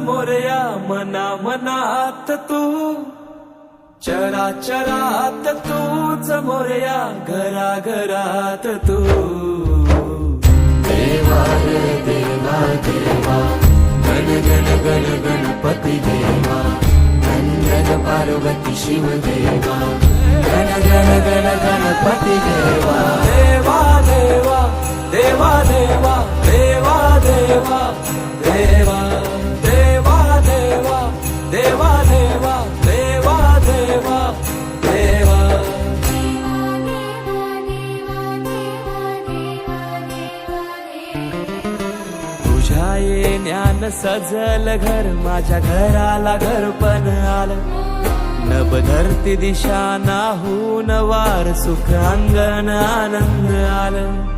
मोरया मना मनात तू, चराचरात तूच मोरया, घरा घरात तू. देवा रे देवा देवा, गण गण गण गणपती देवा, धन धन पार्वती शिव देवा, गण गण गण गणपती देवा. देवा देवा देवा देवा देवा देवा देवा देवा देवा देवा देवा देवा देवा देवा. तुझ्या येण्यानं सजल घर, माझ्या घराला घर पण आलं. नभ धरती दिशा नाहून वार, सुख अंगण आनंद आलं.